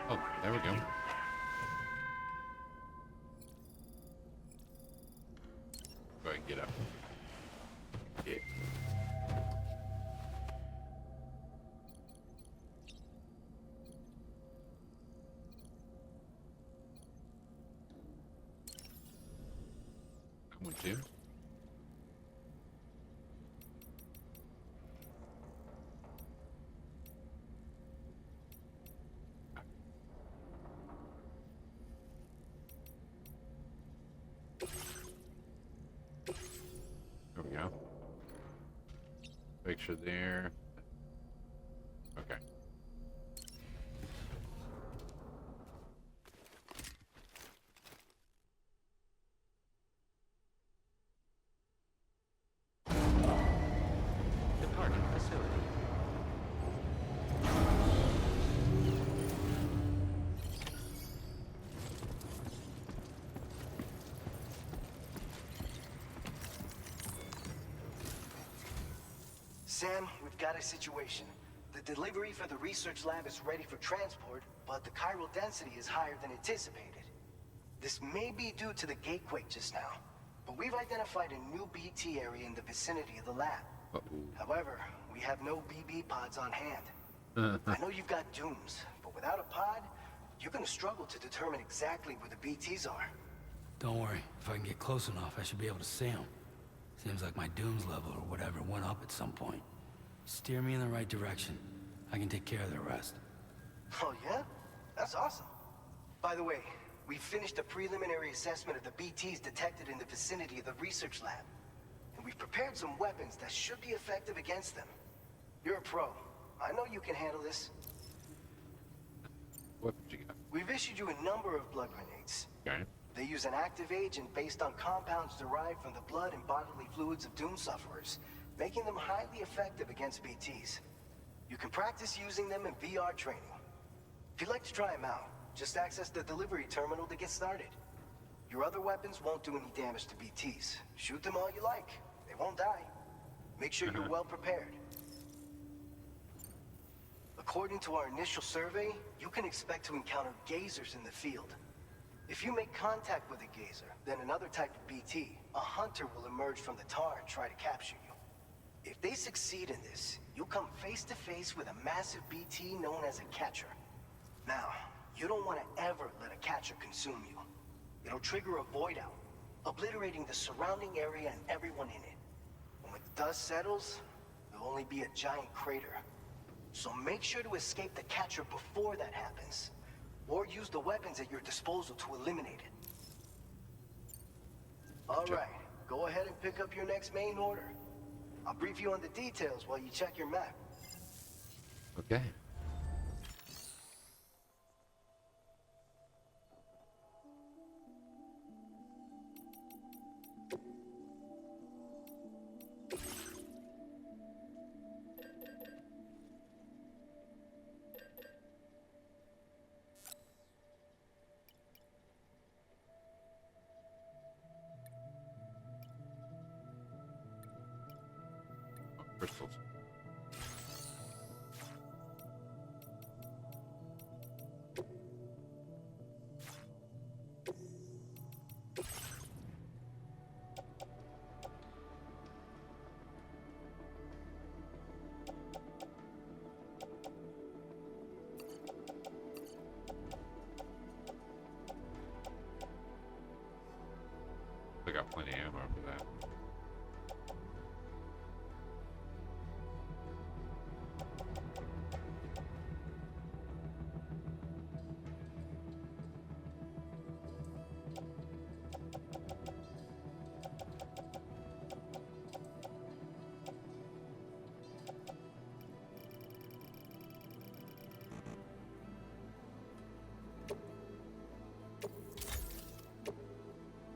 Oh, there we go. Go ahead and get up. Yeah. Come on, Jim. There we go. Picture there. Okay. Departing facility. Sam, we've got a situation. The delivery for the research lab is ready for transport, but the chiral density is higher than anticipated. This may be due to the gatequake just now, but we've identified a new BT area in the vicinity of the lab. However, we have no BB pods on hand. I know you've got dooms, but without a pod, you're gonna struggle to determine exactly where the BTs are. Don't worry. If I can get close enough, I should be able to see them. Seems like my dooms level or whatever went up at some point. Steer me in the right direction. I can take care of the rest. Oh yeah? That's awesome. By the way, we finished a preliminary assessment of the BTs detected in the vicinity of the research lab. And we've prepared some weapons that should be effective against them. You're a pro. I know you can handle this. What did you got? We've issued you a number of blood grenades. Okay. They use an active agent based on compounds derived from the blood and bodily fluids of doom sufferers, making them highly effective against BTs. You can practice using them in VR training. If you'd like to try them out, just access the delivery terminal to get started. Your other weapons won't do any damage to BTs. Shoot them all you like. They won't die. Make sure you're well prepared. According to our initial survey, you can expect to encounter gazers in the field. If you make contact with a gazer, then another type of BT, a hunter will emerge from the tar and try to capture you. If they succeed in this, you'll come face to face with a massive BT known as a catcher. Now, you don't want to ever let a catcher consume you. It'll trigger a void out, obliterating the surrounding area and everyone in it. And when the dust settles, there'll only be a giant crater. So make sure to escape the catcher before that happens, or use the weapons at your disposal to eliminate it. All right, go ahead and pick up your next main order. I'll brief you on the details while you check your map. Okay. Crystals. I got plenty of ammo for that.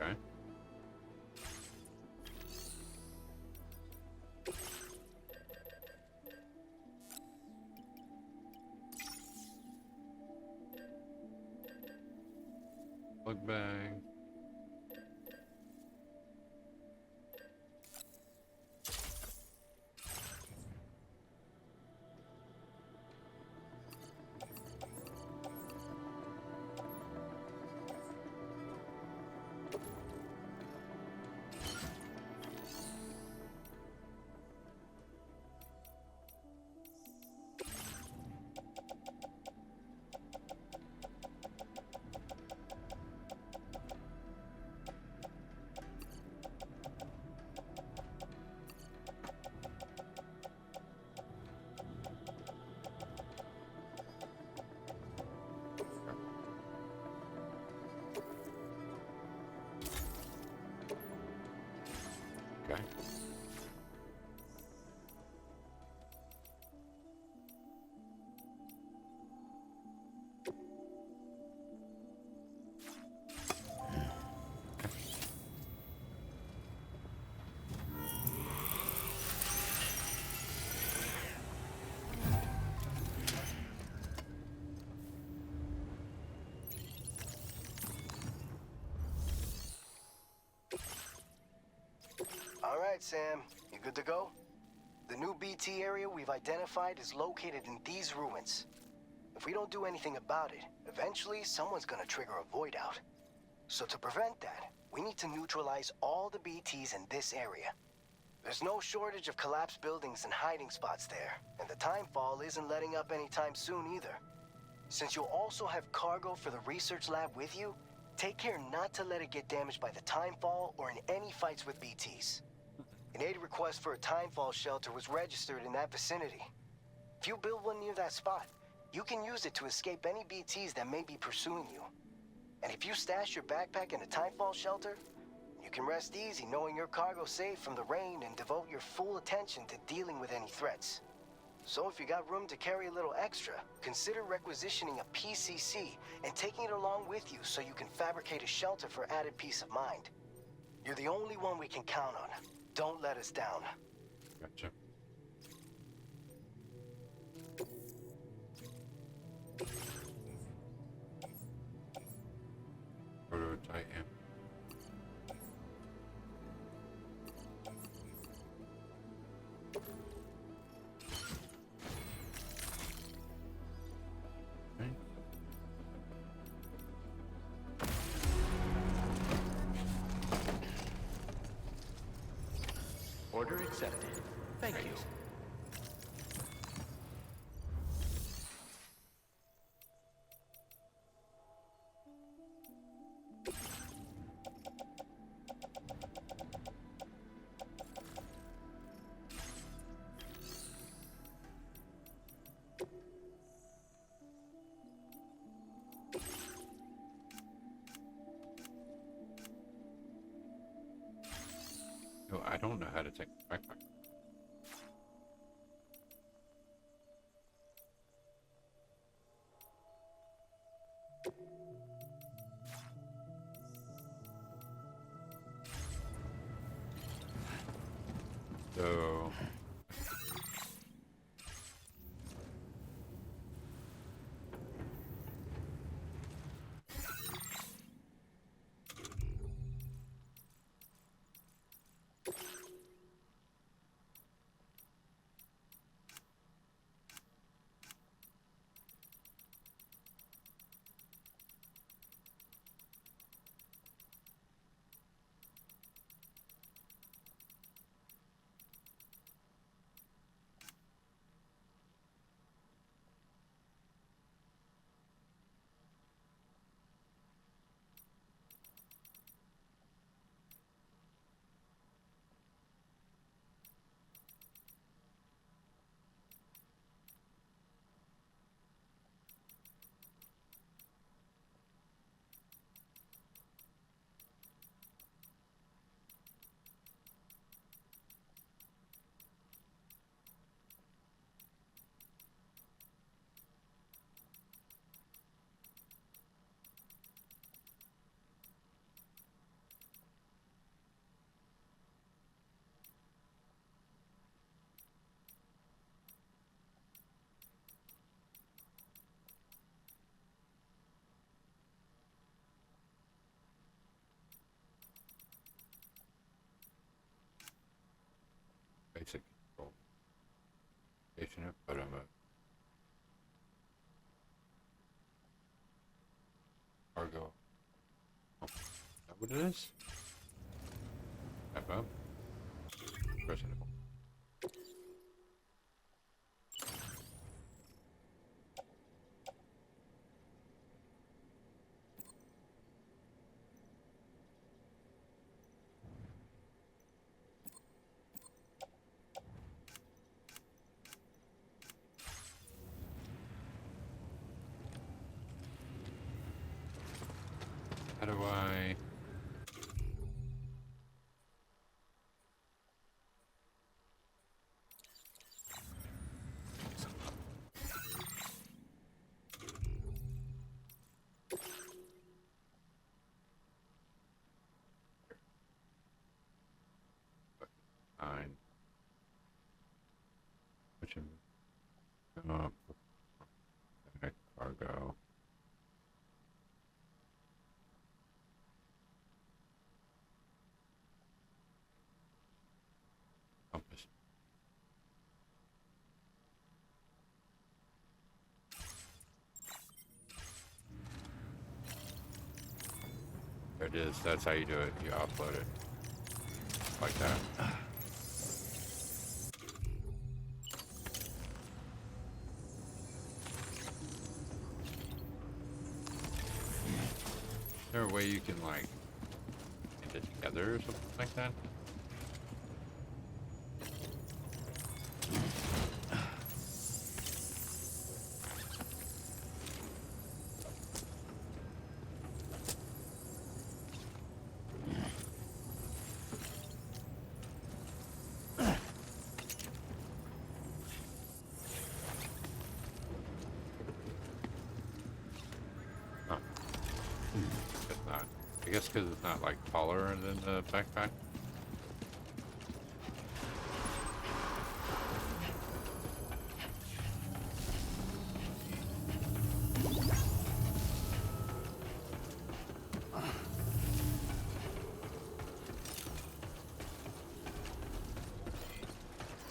Okay. Plug bag. right, Sam. You good to go? The new BT area we've identified is located in these ruins. If we don't do anything about it, eventually someone's gonna trigger a void out. So to prevent that, we need to neutralize all the BTs in this area. There's no shortage of collapsed buildings and hiding spots there, and the timefall isn't letting up anytime soon either. Since you'll also have cargo for the research lab with you, take care not to let it get damaged by the timefall or in any fights with BTs. An aid request for a timefall shelter was registered in that vicinity. If you build one near that spot, you can use it to escape any BTs that may be pursuing you. And if you stash your backpack in a timefall shelter, you can rest easy knowing your cargo's safe from the rain and devote your full attention to dealing with any threats. So if you got room to carry a little extra, consider requisitioning a PCC and taking it along with you so you can fabricate a shelter for added peace of mind. You're the only one we can count on. Don't let us down. Gotcha. Prototype. Right. Order accepted. Thank you. No, I don't know how to take the backpack. So basic control. Station it, but I'm a cargo. Oh, is that what it is? Step up. Press it. How do I... Fine. Which cargo. it is. That's how you do it. You offload it. Like that. Is there a way you can, like, get it together or something like that? I guess because it's not like taller than the backpack.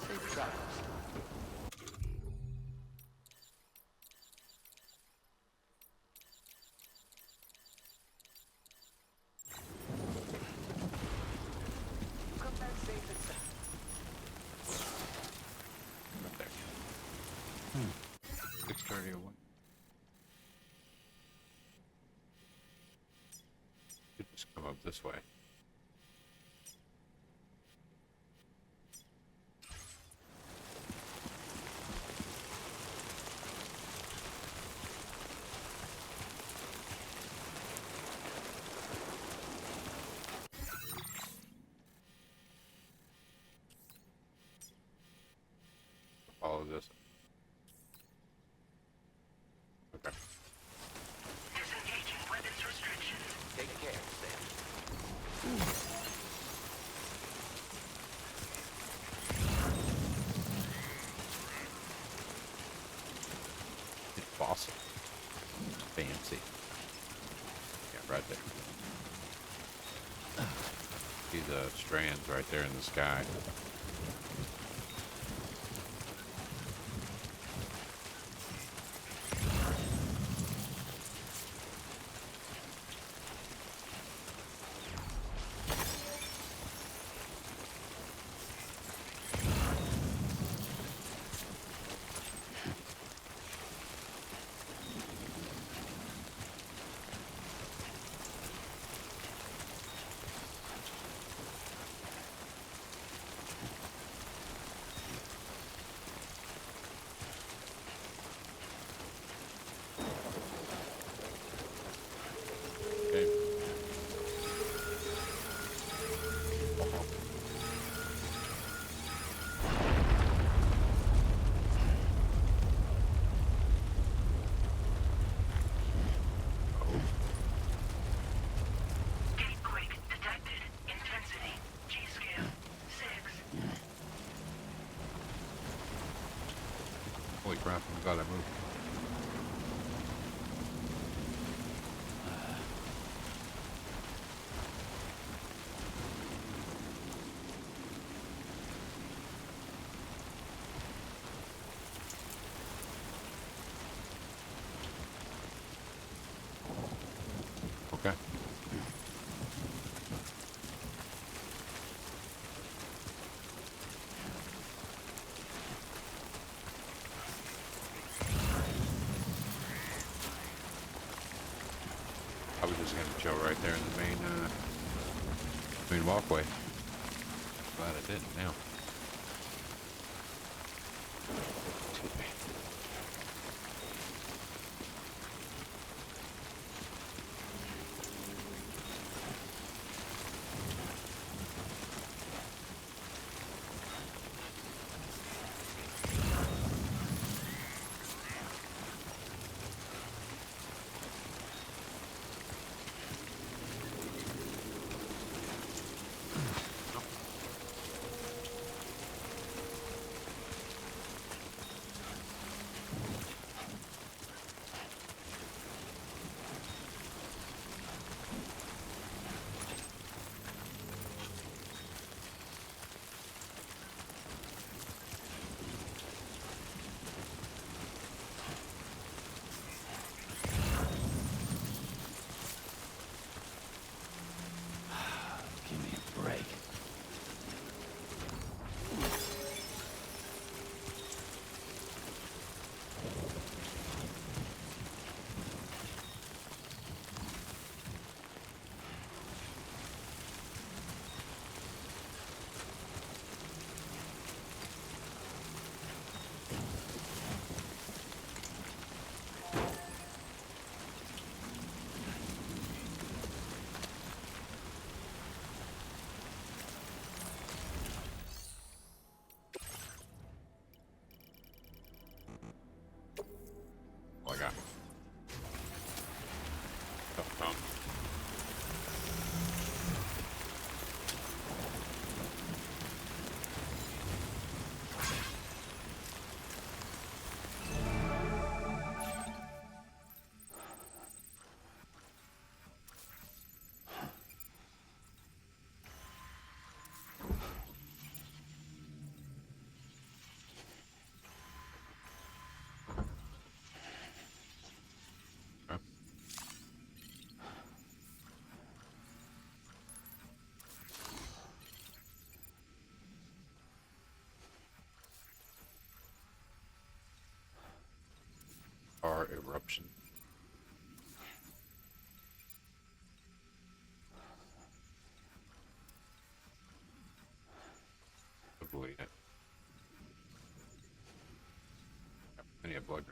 Safe travels. Come back safe and sound. Right there. 631. Could just come up this way. Follow this. Okay. Disengaging weapons restrictions. Take care, Sam. It's bossy. Fancy. Yeah, right there. See the strands right there in the sky. Okay. Earthquake detected. Intensity. G-scale. 6. Holy crap, I'm glad I moved. Okay. I was just gonna chill right there in the main walkway. Glad I didn't now. Excuse me. all I got. Oh, Tom. Our eruption. Avoid it. Plenty of blood.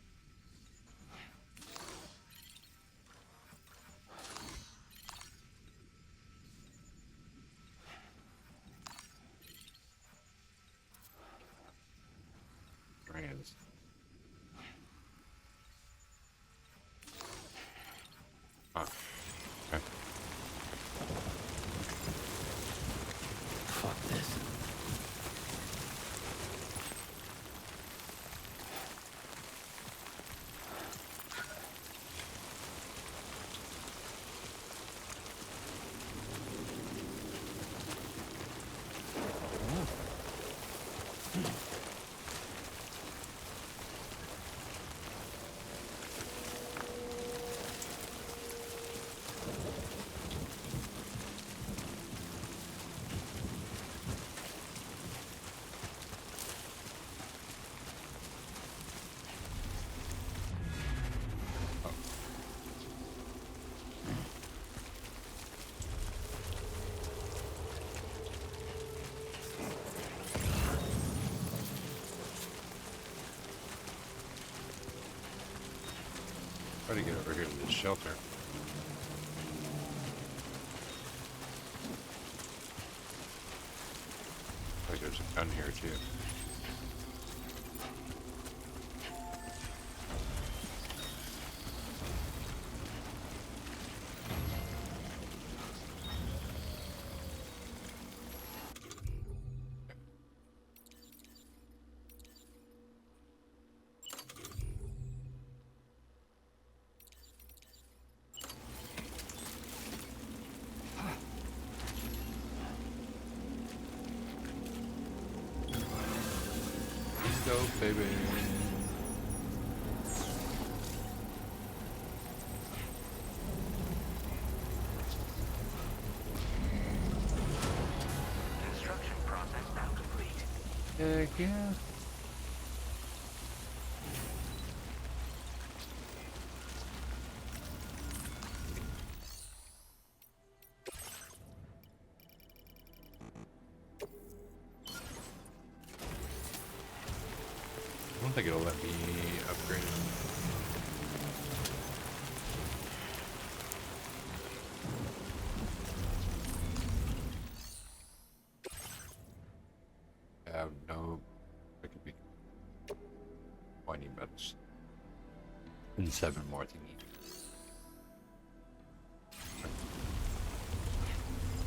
Strands. Ah, okay. Fuck this. Try to get over here to this shelter. Like there's a gun here too. Go, baby. Construction process now complete. Heck yeah. I don't think it'll let me upgrade it. I have no. It could be. Oh, I need metals. And 7 more thingy.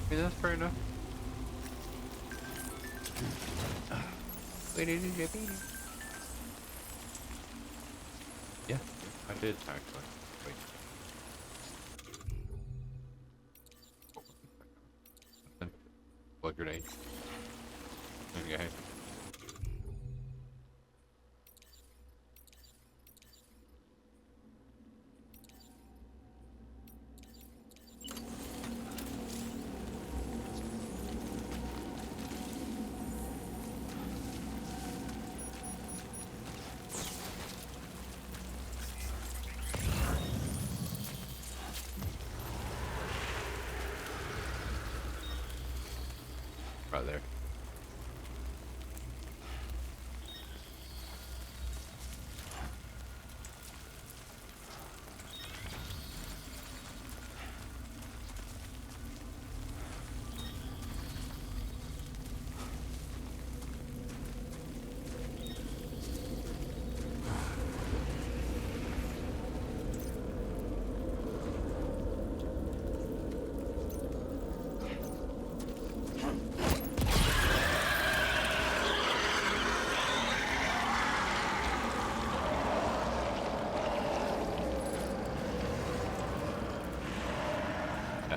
I mean, that's fair enough. Yeah, I did actually. Wait. Blood grenade. Okay.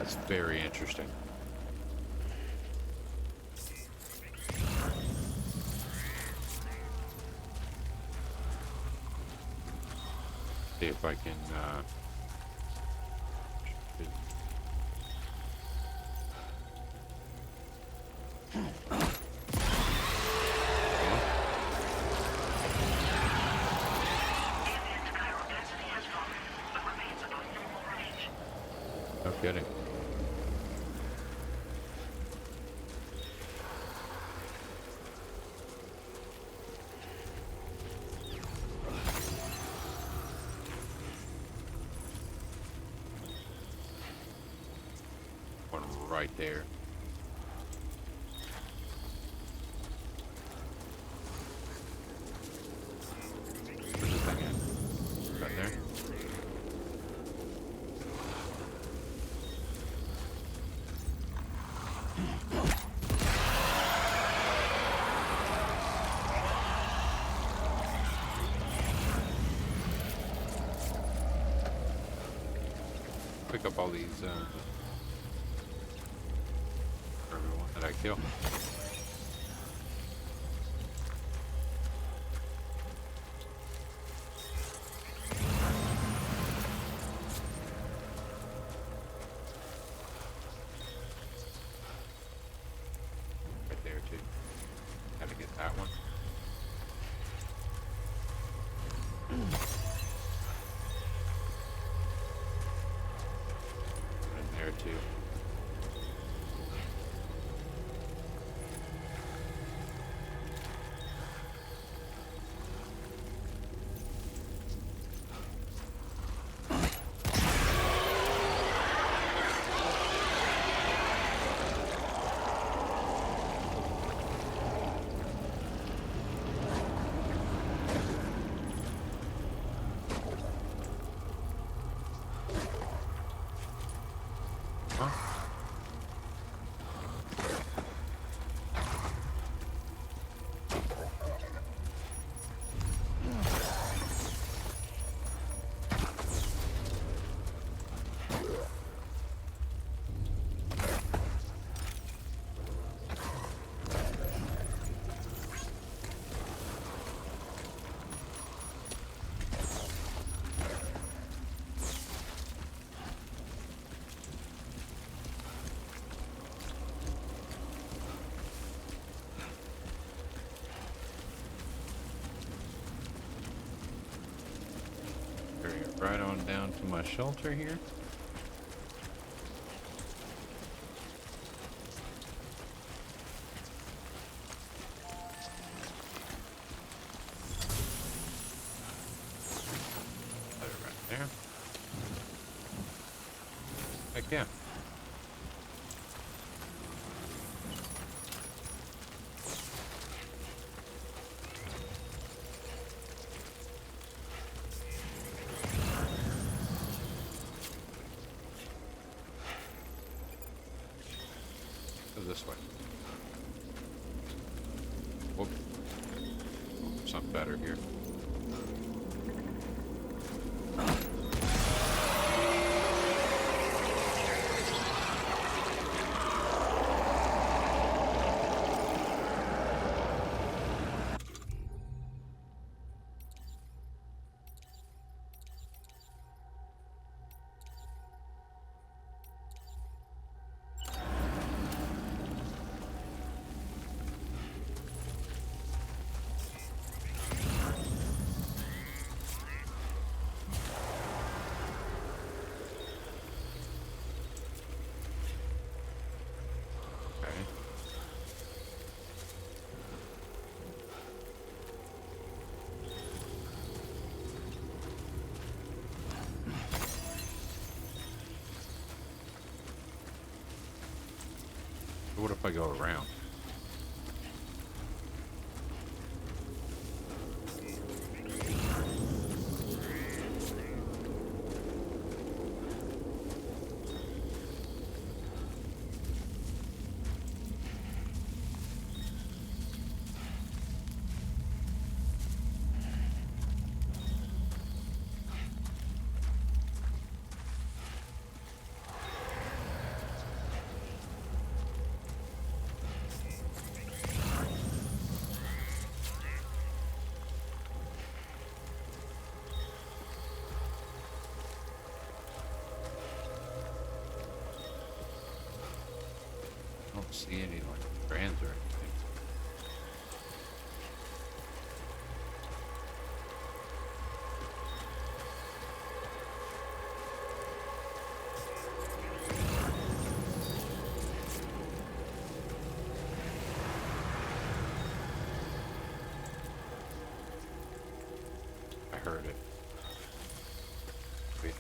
That's very interesting. See if I can no kidding. One right there. Where's the thing at? Right there? Pick up all these for everyone that I kill. Right there too. Had to get that one. In there too. Huh? Carry it right on down to my shelter here. Put it right there. Heck yeah. Go this way. Whoop. Something better here. Okay. What if I go around? see any like strands or anything. I heard it. Wait.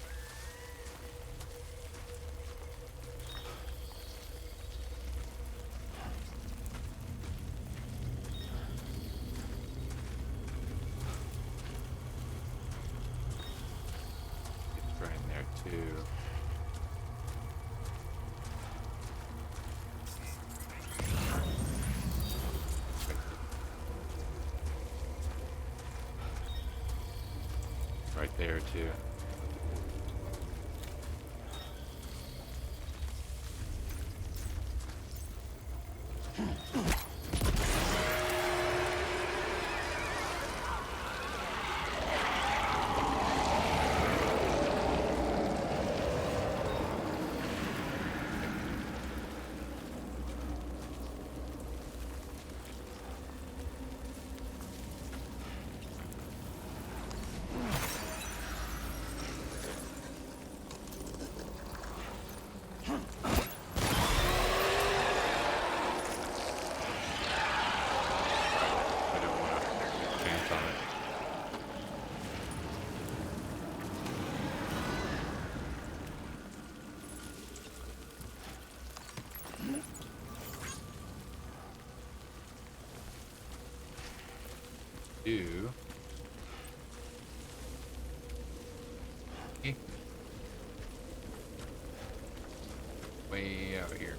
It's right in there too. Right there too. I don't want to chance on it. Do eh, way out here.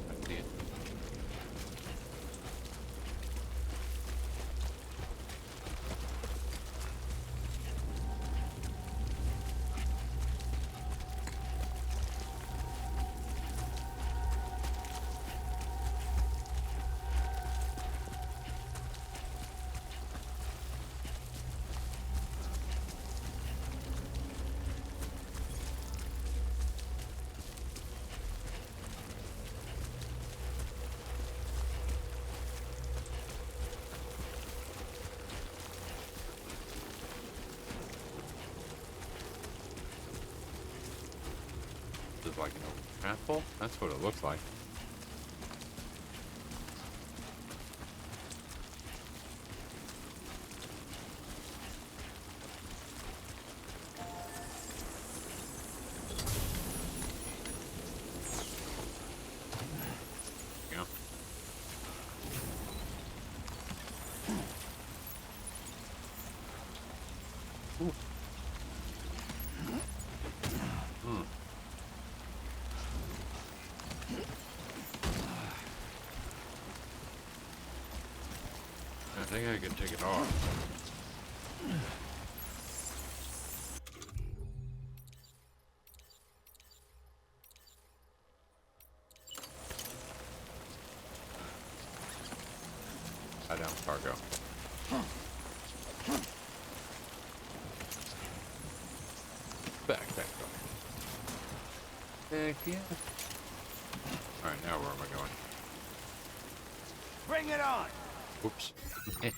I see it. This is like an open apple. That's what it looks like. Yeah. Ooh. Hmm. I think I can take it off. I down cargo. Backpack. Heck yeah. Alright, now where am I going? Bring it on! Oops. Okay.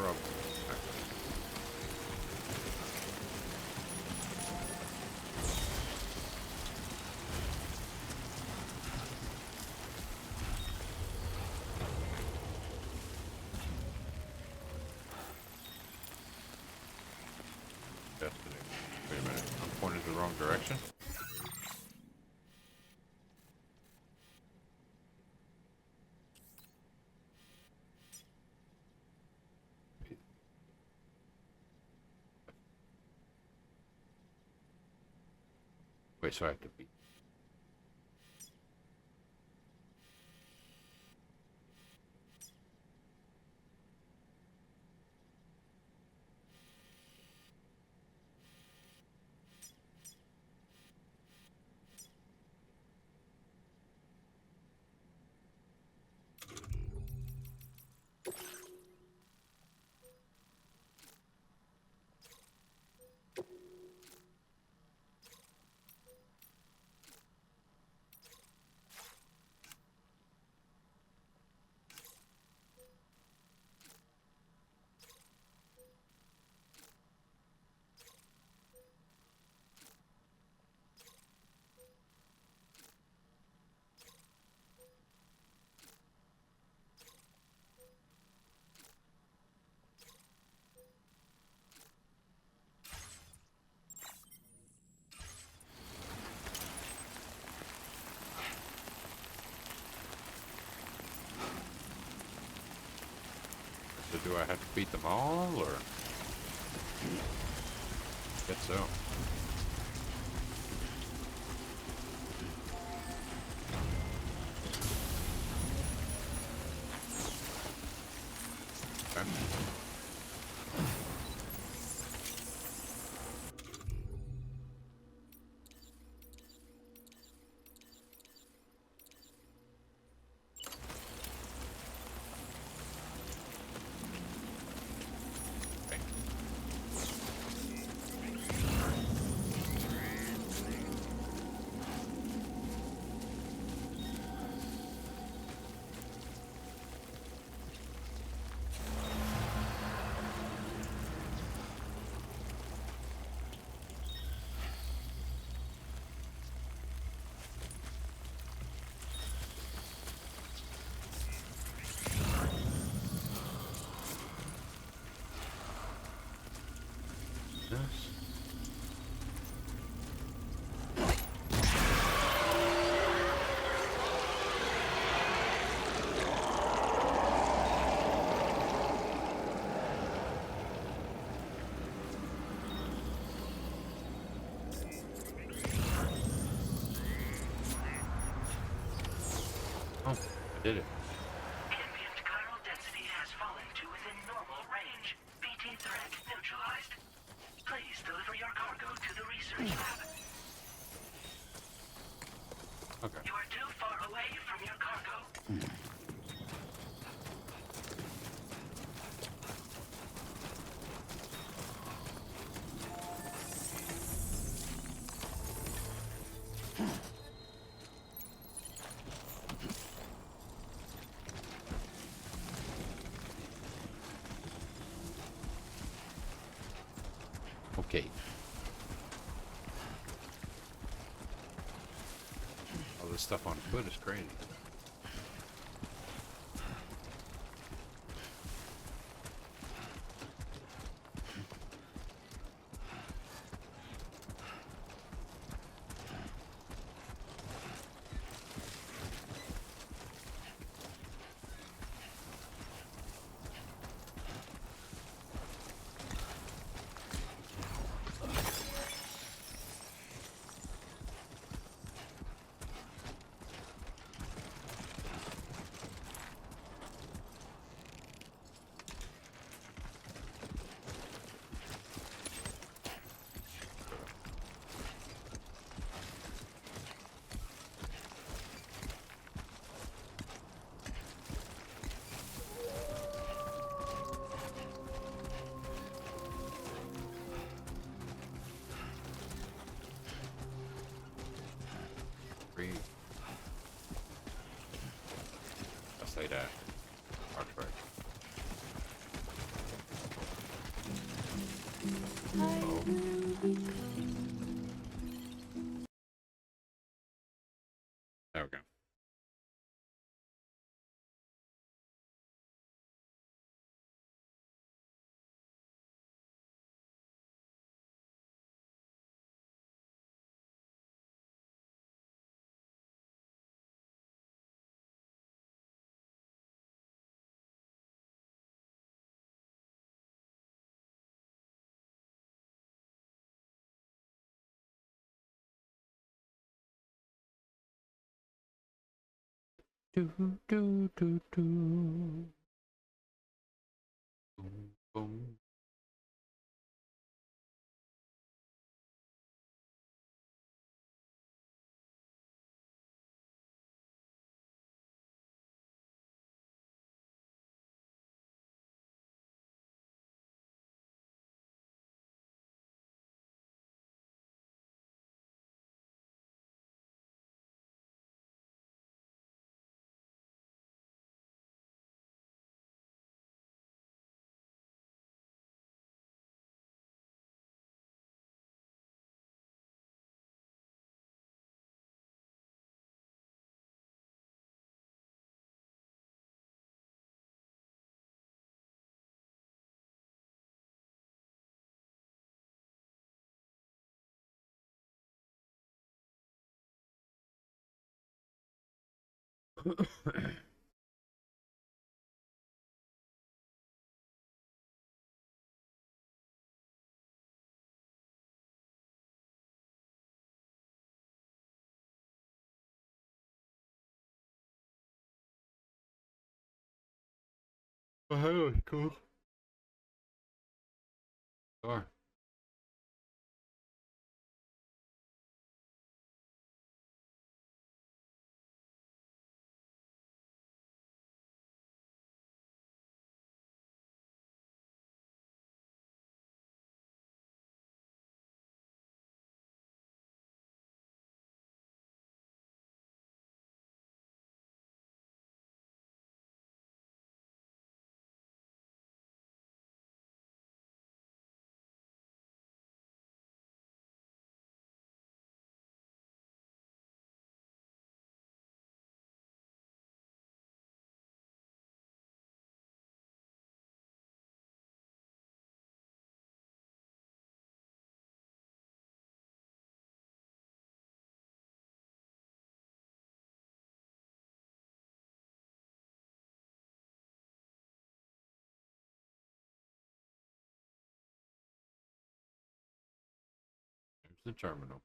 Rub. Destiny. Wait a minute. I'm pointed the wrong direction. Wait, so I have to be. do I have to beat them all, or? Guess so. Okay. Yes. Oh, I did it. Ambient chiral density has fallen to within normal range. BT threat neutralized. Please deliver your cargo to the research lab. Okay. You are too far away from your cargo. Okay. All this stuff on foot is crazy. Free. I'll say that. Archway. Oh. There we go. Do do do do. Boom boom. Oh, that was cool. Sure. There's the terminal.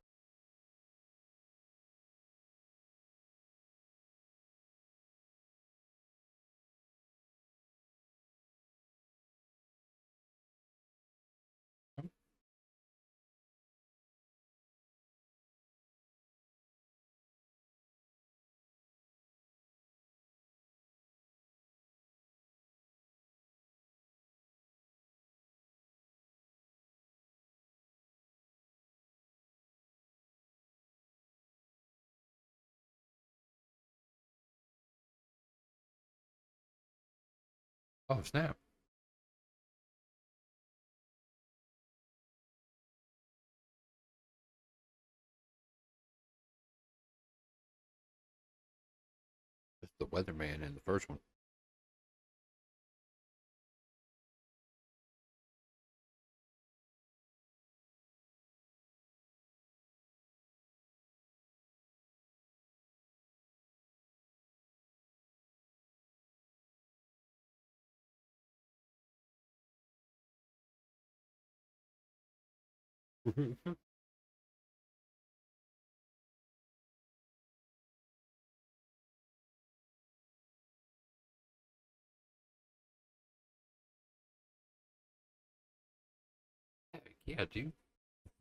Oh, snap. That's the weatherman in the first one. Heck yeah, dude.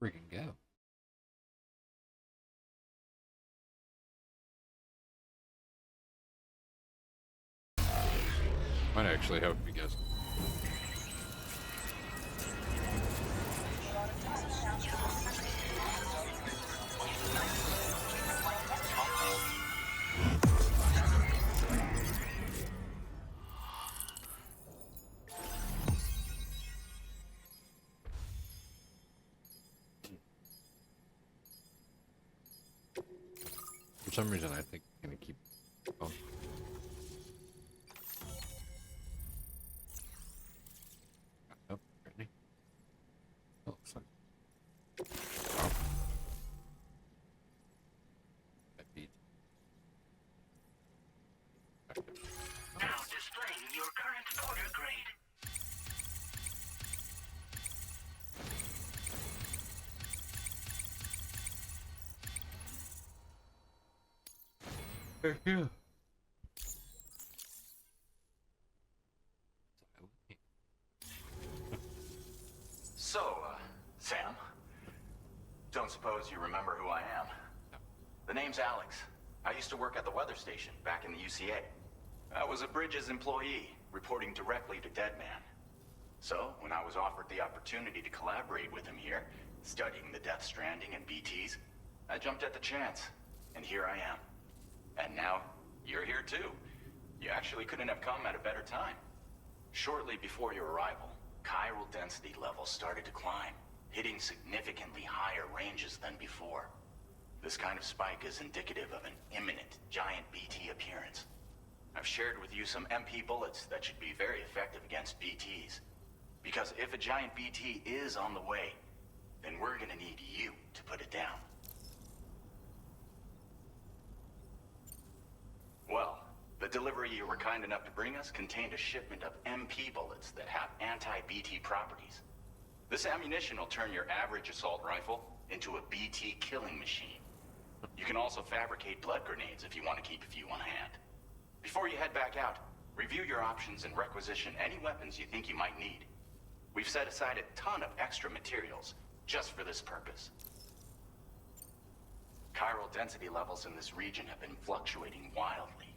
Freaking go. Might actually help you guys. For some reason, I think I'm gonna keep. Oh. Oh, really? Oh, looks like. Oh. That beat. Now displaying your current order grade. Heck yeah. So, Sam, don't suppose you remember who I am? The name's Alex. I used to work at the weather station back in the UCA. I was a Bridges employee, reporting directly to DEADMAN. So, when I was offered the opportunity to collaborate with him here, studying the Death Stranding and BTs, I jumped at the chance, and here I am. And now, you're here too. You actually couldn't have come at a better time. Shortly before your arrival, chiral density levels started to climb, hitting significantly higher ranges than before. This kind of spike is indicative of an imminent giant BT appearance. I've shared with you some MP bullets that should be very effective against BTs. Because if a giant BT is on the way, then we're gonna need you to put it down. Well, the delivery you were kind enough to bring us contained a shipment of MP bullets that have anti-BT properties. This ammunition will turn your average assault rifle into a BT killing machine. You can also fabricate blood grenades if you want to keep a few on hand. Before you head back out, Review your options and requisition any weapons you think you might need. We've set aside a ton of extra materials just for this purpose. Chiral density levels in this region have been fluctuating wildly.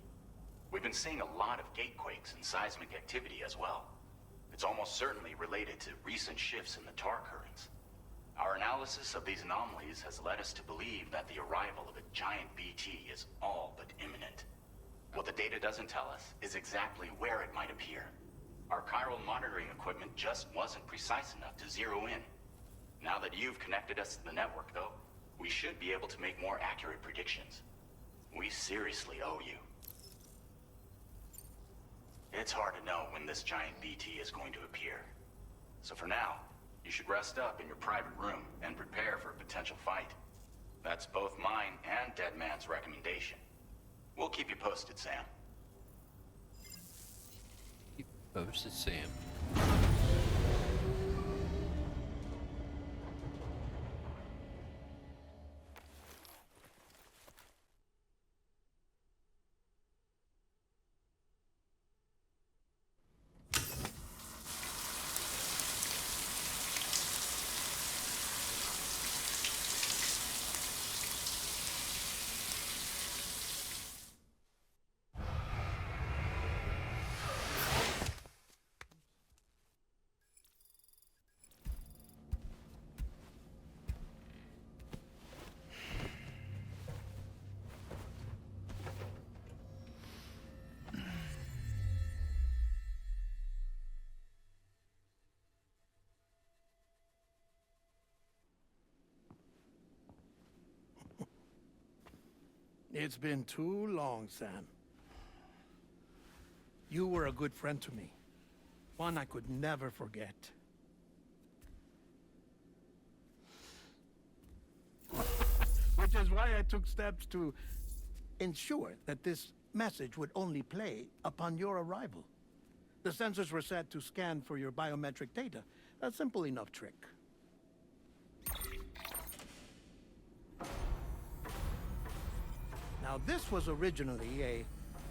We've been seeing a lot of gatequakes and seismic activity as well. It's almost certainly related to recent shifts in the tar currents. Our analysis of these anomalies has led us to believe that the arrival of a giant BT is all but imminent. What the data doesn't tell us is exactly where it might appear. Our chiral monitoring equipment just wasn't precise enough to zero in. Now that you've connected us to the network, though, we should be able to make more accurate predictions. We seriously owe you. It's hard to know when this giant BT is going to appear. So for now, you should rest up in your private room and prepare for a potential fight. That's both mine and DEADMAN's recommendation. We'll keep you posted, Sam. Keep posted, Sam. It's been too long, Sam. You were a good friend to me. One I could never forget. Which is why I took steps to ensure that this message would only play upon your arrival. The sensors were set to scan for your biometric data. A simple enough trick. Now, this was originally a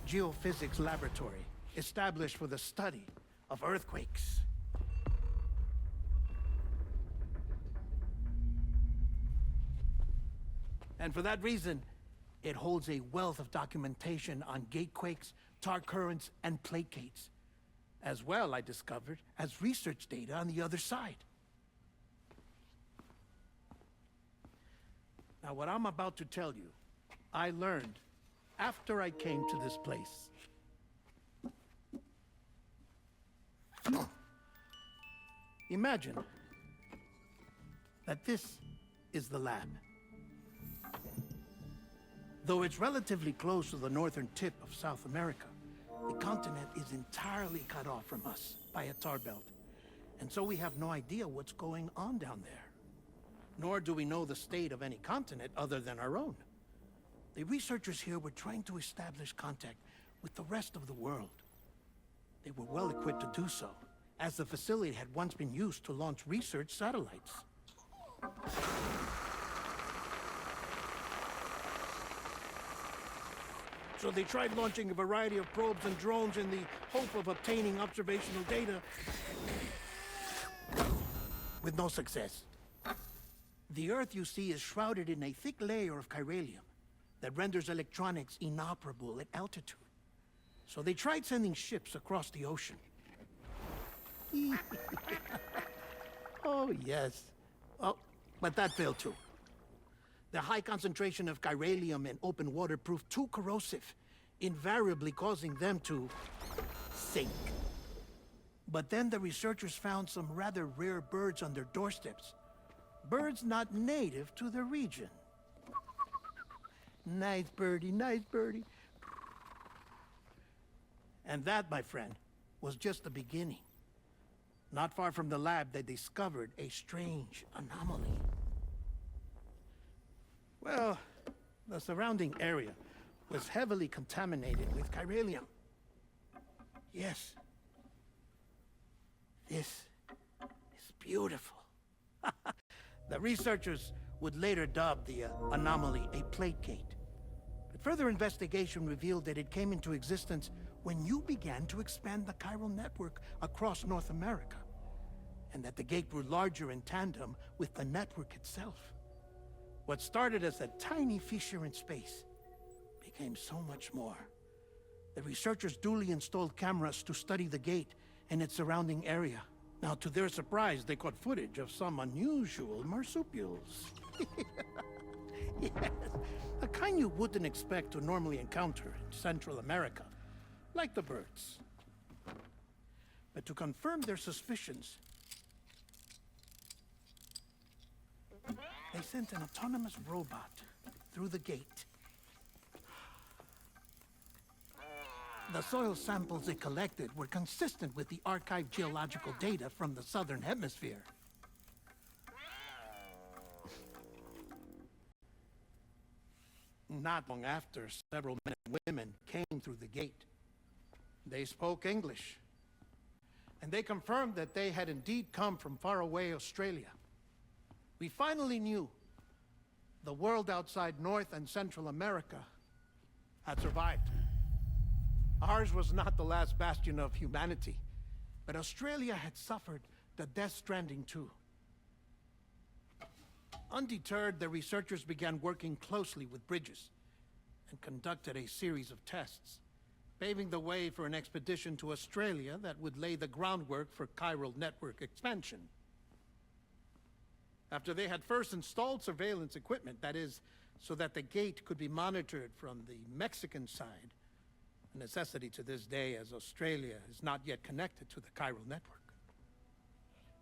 geophysics laboratory established for the study of earthquakes. And for that reason, it holds a wealth of documentation on gatequakes, tar currents, and placates. As well, I discovered, as research data on the other side. Now, what I'm about to tell you, I learned after I came to this place. Imagine that this is the lab. Though it's relatively close to the northern tip of South America, the continent is entirely cut off from us by a tar belt. And so we have no idea what's going on down there. Nor do we know the state of any continent other than our own. The researchers here were trying to establish contact with the rest of the world. They were well equipped to do so, as the facility had once been used to launch research satellites. So they tried launching a variety of probes and drones in the hope of obtaining observational data, with no success. The Earth, you see, is shrouded in a thick layer of chiralium that renders electronics inoperable at altitude. So they tried sending ships across the ocean. Oh, yes. Oh, but that failed too. The high concentration of chiralium in open water proved too corrosive, invariably causing them to sink. But then the researchers found some rather rare birds on their doorsteps. Birds not native to the region. Nice birdie, nice birdie. And that, my friend, was just the beginning. Not far from the lab, they discovered a strange anomaly. Well, the surrounding area was heavily contaminated with chiralium. Yes. This is beautiful. The researchers would later dub the anomaly a plate gate. But Further investigation revealed that it came into existence when you began to expand the chiral network across North America, and that the gate grew larger in tandem with the network itself. What started as a tiny fissure in space became so much more. The researchers duly installed cameras to study the gate and its surrounding area. Now, to their surprise, they caught footage of some unusual marsupials. Yes, the kind you wouldn't expect to normally encounter in Central America, like the birds. But to confirm their suspicions, they sent an autonomous robot through the gate. The soil samples it collected were consistent with the archived geological data from the southern hemisphere. Not long after, several men and women came through the gate. They spoke English, and they confirmed that they had indeed come from faraway Australia. We finally knew the world outside North and Central America had survived. Ours was not the last bastion of humanity, but Australia had suffered the death stranding too. Undeterred, the researchers began working closely with Bridges and conducted a series of tests, paving the way for an expedition to Australia that would lay the groundwork for chiral network expansion. After they had first installed surveillance equipment, that is, so that the gate could be monitored from the Mexican side, a necessity to this day as Australia is not yet connected to the chiral network.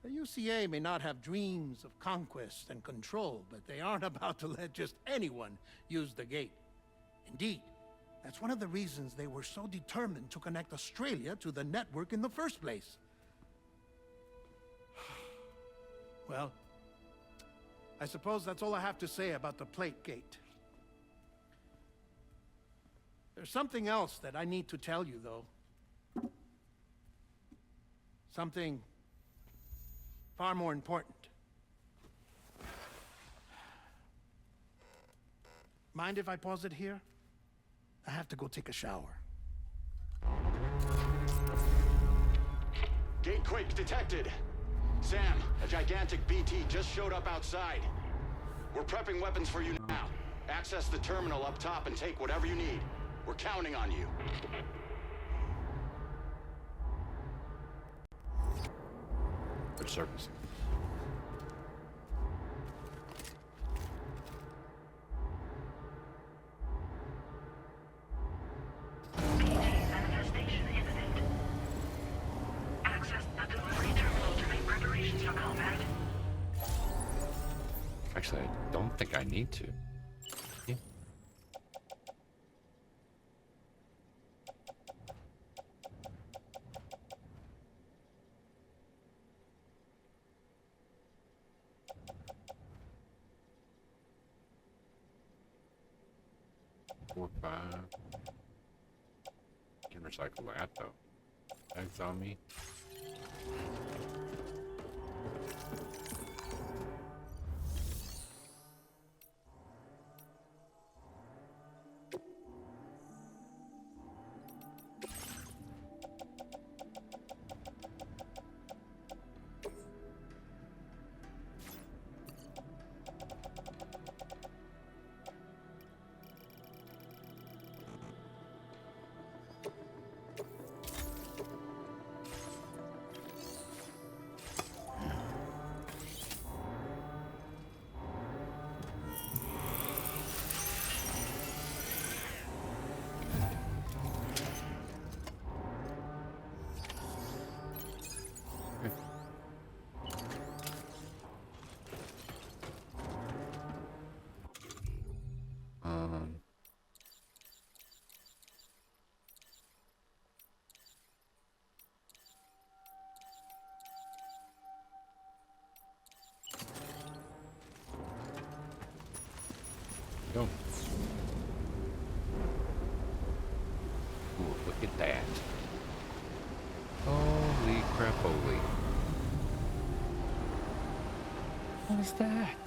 The UCA may not have dreams of conquest and control, but they aren't about to let just anyone use the gate. Indeed, that's one of the reasons they were so determined to connect Australia to the network in the first place. Well, I suppose that's all I have to say about the plate gate. There's something else that I need to tell you, though. Something far more important. Mind if I pause it here? I have to go take a shower. Gate quake detected. Sam, a gigantic BT just showed up outside. We're prepping weapons for you now. Access the terminal up top and take whatever you need. We're counting on you. Good service. Manifestation imminent. Access the delivery terminal to make preparations for combat. Actually, I don't think I need to. Yeah. Four, 5. Can recycle that though. Thanks on me. Go. Ooh, look at that. Holy crap, holy. What is that?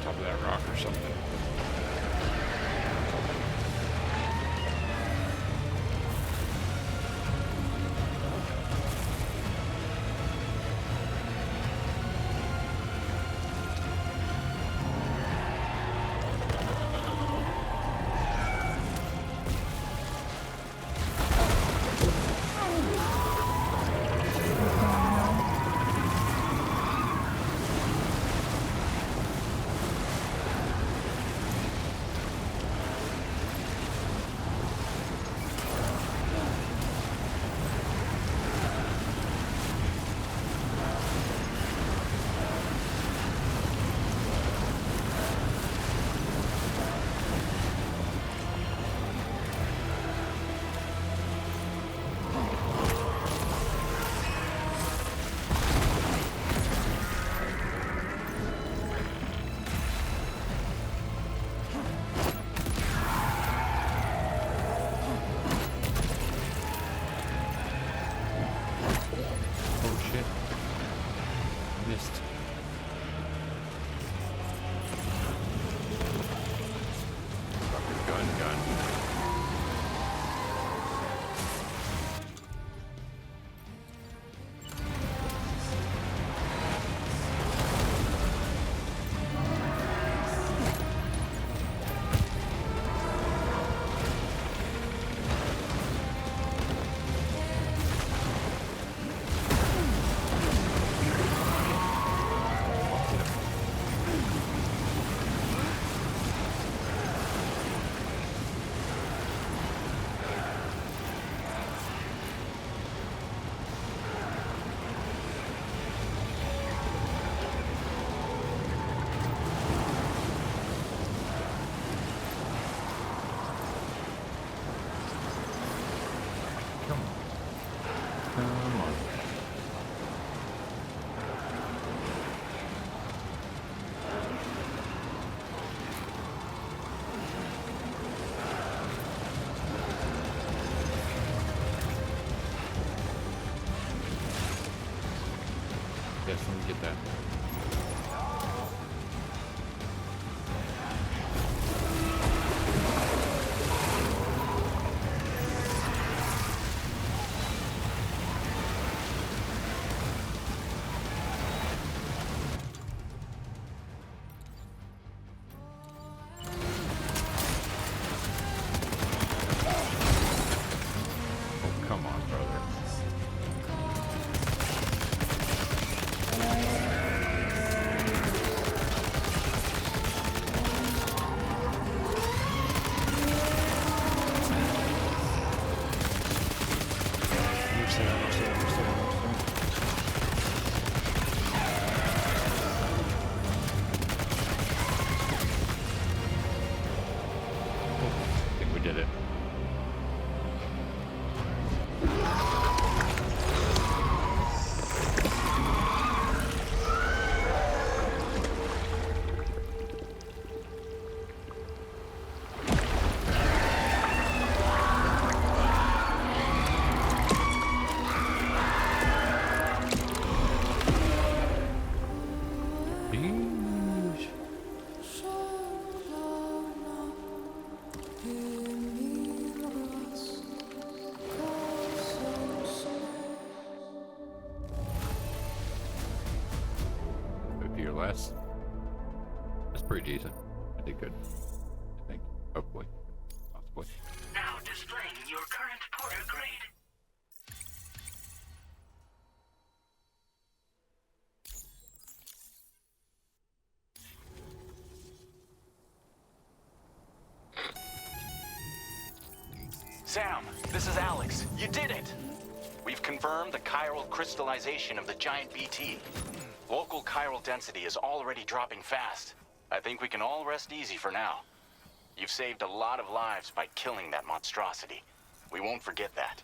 top of that rock or something. Yes, let me get that. Oh, come on, brother. I think we did it. Yeesh. Maybe your last. That's pretty decent. I did good. I think. Hopefully. Possibly. Now displaying your current porter grade. Sam, this is Alex. You did it! We've confirmed the chiral crystallization of the giant BT. Local chiral density is already dropping fast. I think we can all rest easy for now. You've saved a lot of lives by killing that monstrosity. We won't forget that.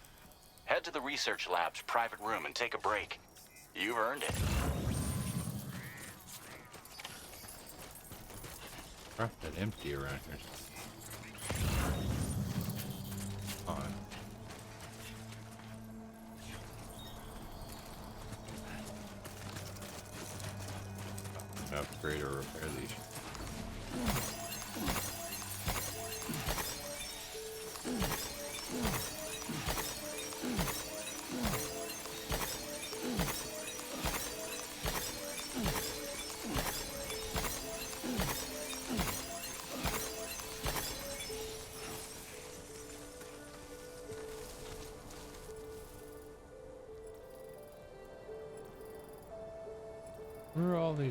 Head to the research lab's private room and take a break. You've earned it. Crap, that empty around here. On. Upgrade or repair these.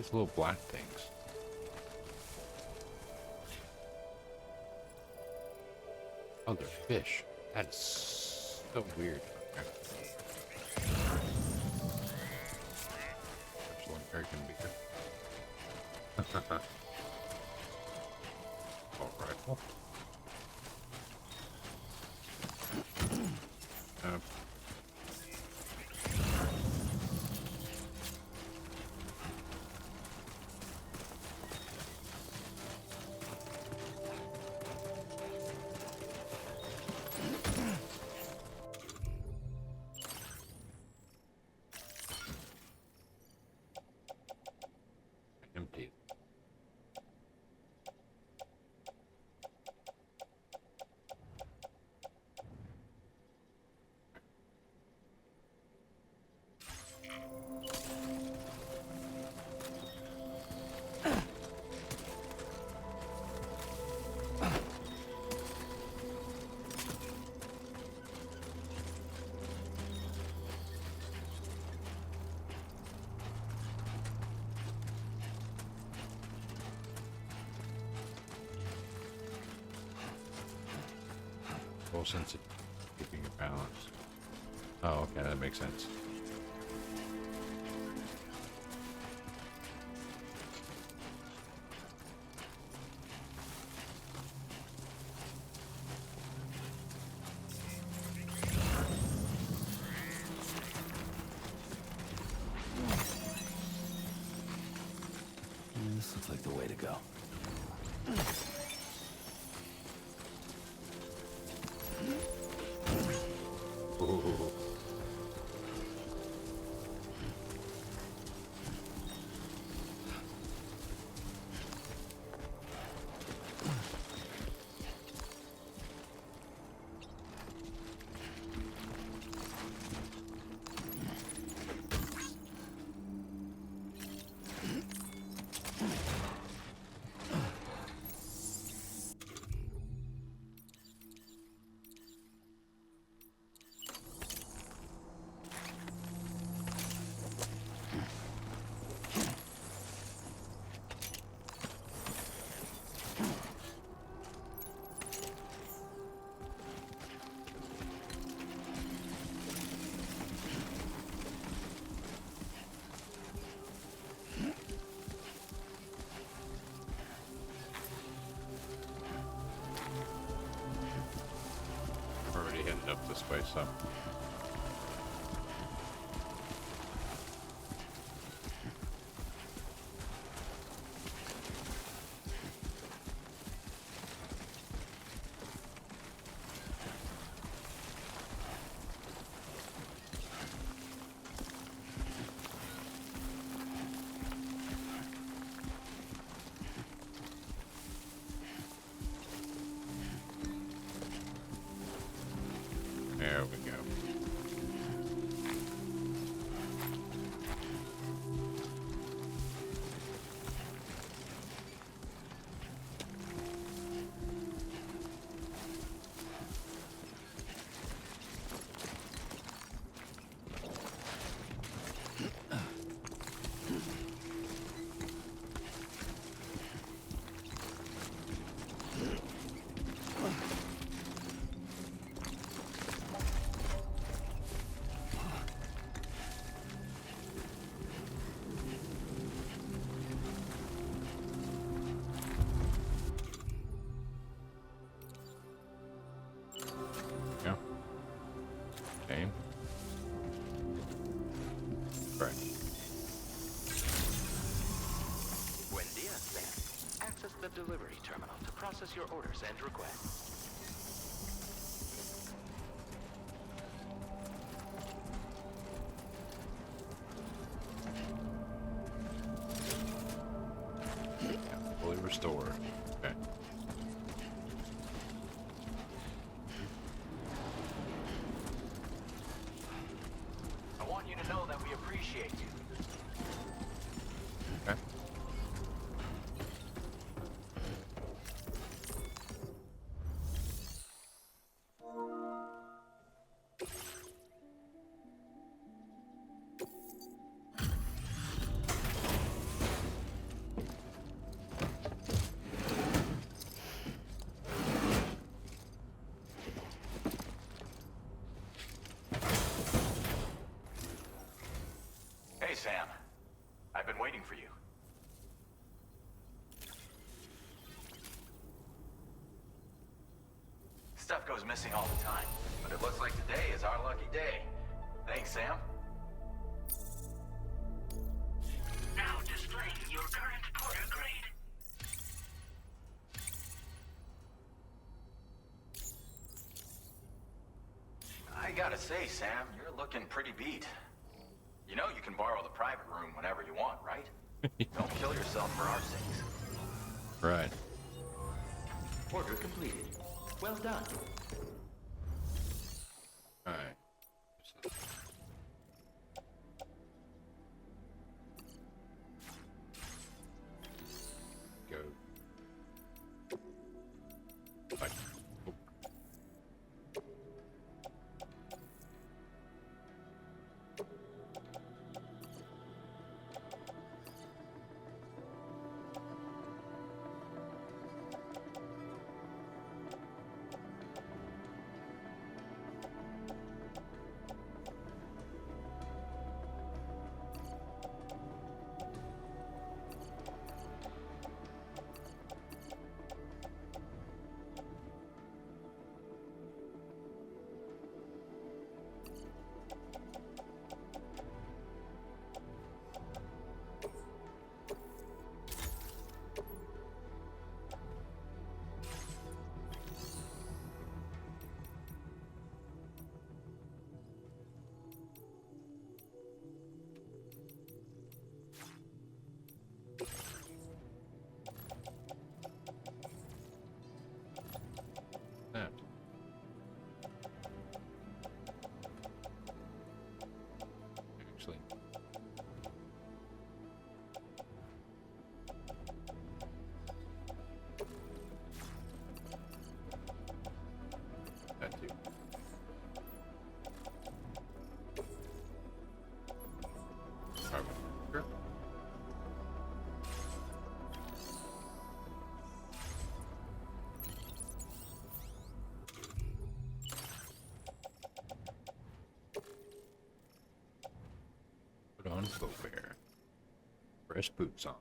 these little black things? Oh, they're fish. That's so weird. Okay. There's one American beer. All rifle. Empty. Full sense of keeping your balance. Oh, okay, that makes sense. This looks like the way to go. Ooh. Already headed up this way, so. There we go. Yeah. Okay. Right. Buen dia, Sam. Access the delivery terminal to process your orders and requests. Yeah, fully restored. Okay. I want you to know that we appreciate you. Okay. Stuff goes missing all the time, but it looks like today is our lucky day. Thanks, Sam. Now displaying your current porter grade. I gotta say, Sam, you're looking pretty beat. You know you can borrow the private room whenever you want, right? Don't kill yourself for our sakes. Right. Order completed. Well done. All right. Go. Bye. Oh. That. Actually. That too. Okay. Sure. Put on footwear. Fresh boots on.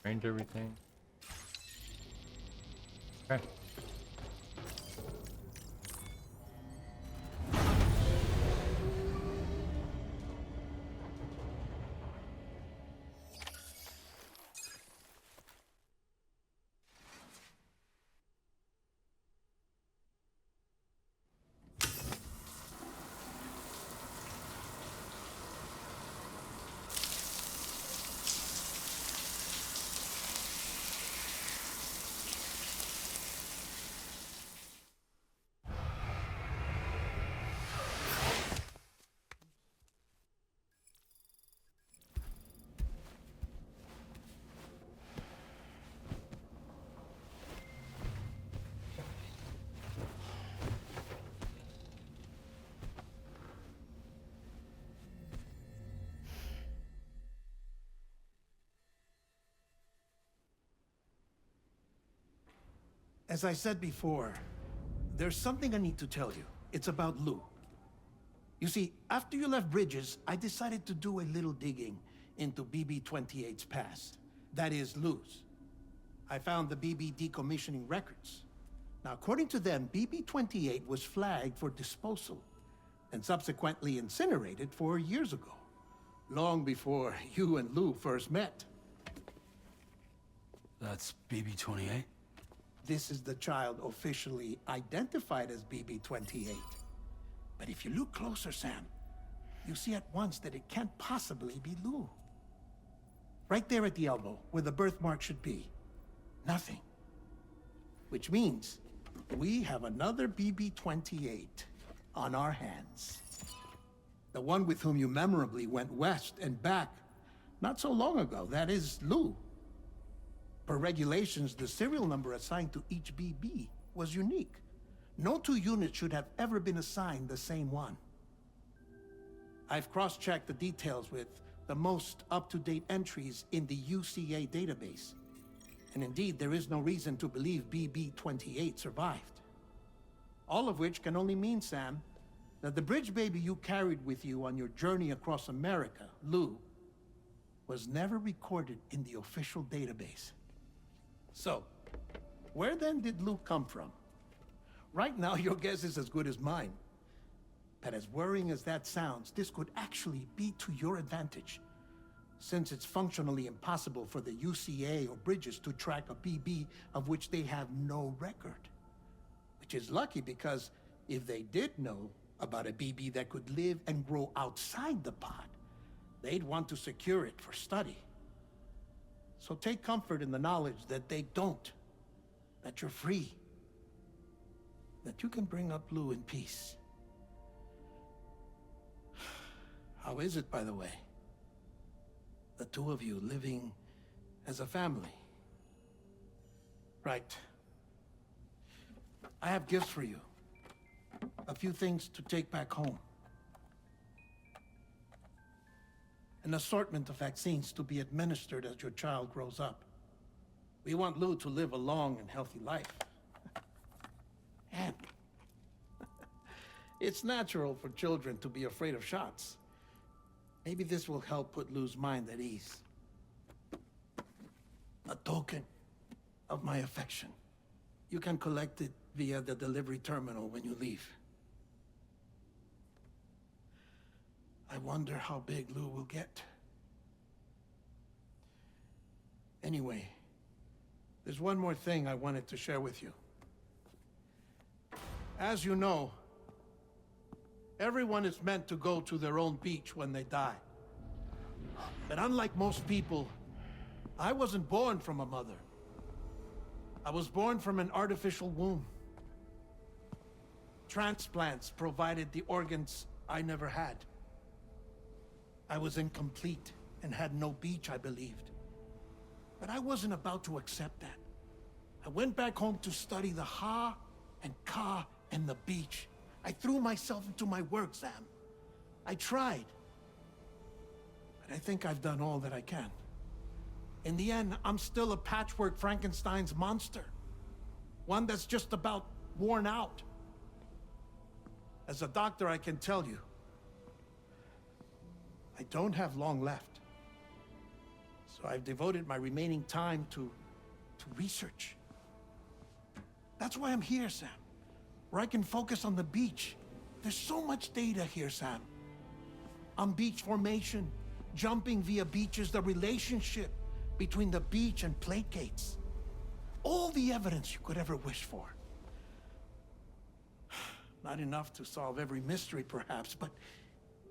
Change everything. Okay. As I said before, there's something I need to tell you. It's about Lou. You see, after you left Bridges, I decided to do a little digging into BB-28's past. That is, Lou's. I found the BB decommissioning records. Now, according to them, BB-28 was flagged for disposal and subsequently incinerated 4 years ago, long before you and Lou first met. That's BB-28? This is the child officially identified as BB-28. But if you look closer, Sam, you see at once that it can't possibly be Lou. Right there at the elbow, where the birthmark should be. Nothing. Which means we have another BB-28 on our hands. The one with whom you memorably went west and back not so long ago, that is Lou. Per regulations, the serial number assigned to each BB was unique. No two units should have ever been assigned the same one. I've cross-checked the details with the most up-to-date entries in the UCA database. And indeed, there is no reason to believe BB-28 survived. All of which can only mean, Sam, that the bridge baby you carried with you on your journey across America, Lou, was never recorded in the official database. So, where then did Luke come from? Right now, your guess is as good as mine. But as worrying as that sounds, this could actually be to your advantage, since it's functionally impossible for the UCA or Bridges to track a BB of which they have no record. Which is lucky, because if they did know about a BB that could live and grow outside the pod, they'd want to secure it for study. So take comfort in the knowledge that they don't, that you're free, that you can bring up Lou in peace. How is it, by the way? The two of you living as a family. Right. I have gifts for you. A few things to take back home. An assortment of vaccines to be administered as your child grows up. We want Lou to live a long and healthy life. And it's natural for children to be afraid of shots. Maybe this will help put Lou's mind at ease. A token of my affection. You can collect it via the delivery terminal when you leave. I wonder how big Lou will get. Anyway, there's one more thing I wanted to share with you. As you know, everyone is meant to go to their own beach when they die. But unlike most people, I wasn't born from a mother. I was born from an artificial womb. Transplants provided the organs I never had. I was incomplete and had no beach, I believed. But I wasn't about to accept that. I went back home to study the Ha and Ka and the beach. I threw myself into my work, Sam. I tried. But I think I've done all that I can. In the end, I'm still a patchwork Frankenstein's monster. One that's just about worn out. As a doctor, I can tell you, I don't have long left. So I've devoted my remaining time to research. That's why I'm here, Sam. Where I can focus on the beach. There's so much data here, Sam. On beach formation, jumping via beaches, the relationship between the beach and placates. All the evidence you could ever wish for. Not enough to solve every mystery, perhaps, but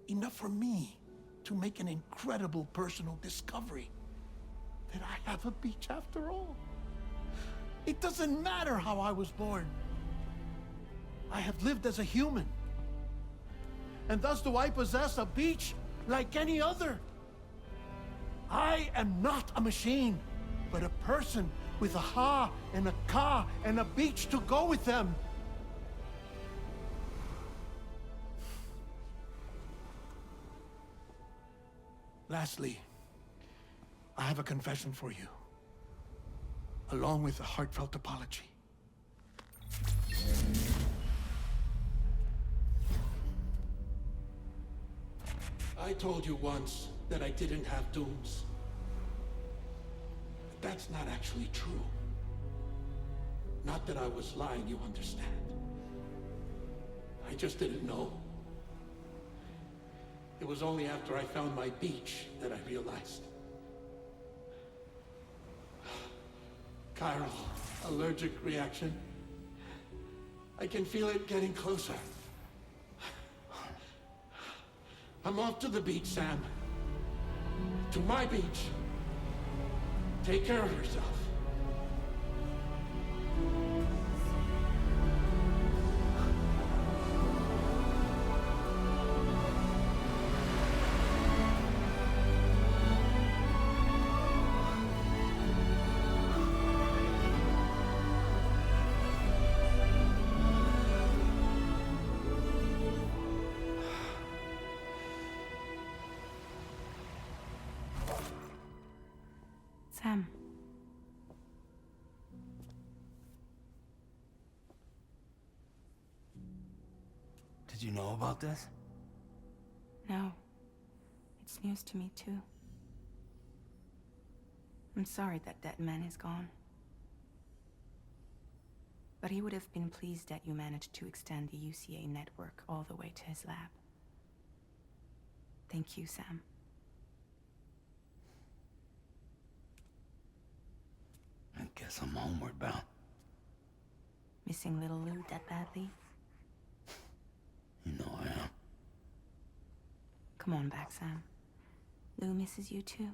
enough for me to make an incredible personal discovery. That I have a beach after all. It doesn't matter how I was born. I have lived as a human. And thus do I possess a beach like any other. I am not a machine, but a person with a Ha and a Ka and a beach to go with them. Lastly, I have a confession for you, along with a heartfelt apology. I told you once that I didn't have dooms. But that's not actually true. Not that I was lying, you understand. I just didn't know. It was only after I found my beach that I realized. Chiral allergic reaction. I can feel it getting closer. I'm off to the beach, Sam. To my beach. Take care of yourself. Sam. Did you know about this? No. It's news to me, too. I'm sorry that DEADMAN is gone. But he would have been pleased that you managed to extend the UCA network all the way to his lab. Thank you, Sam. I guess I'm homeward bound. Missing little Lou that badly? You know I am. Come on back, Sam. Lou misses you too.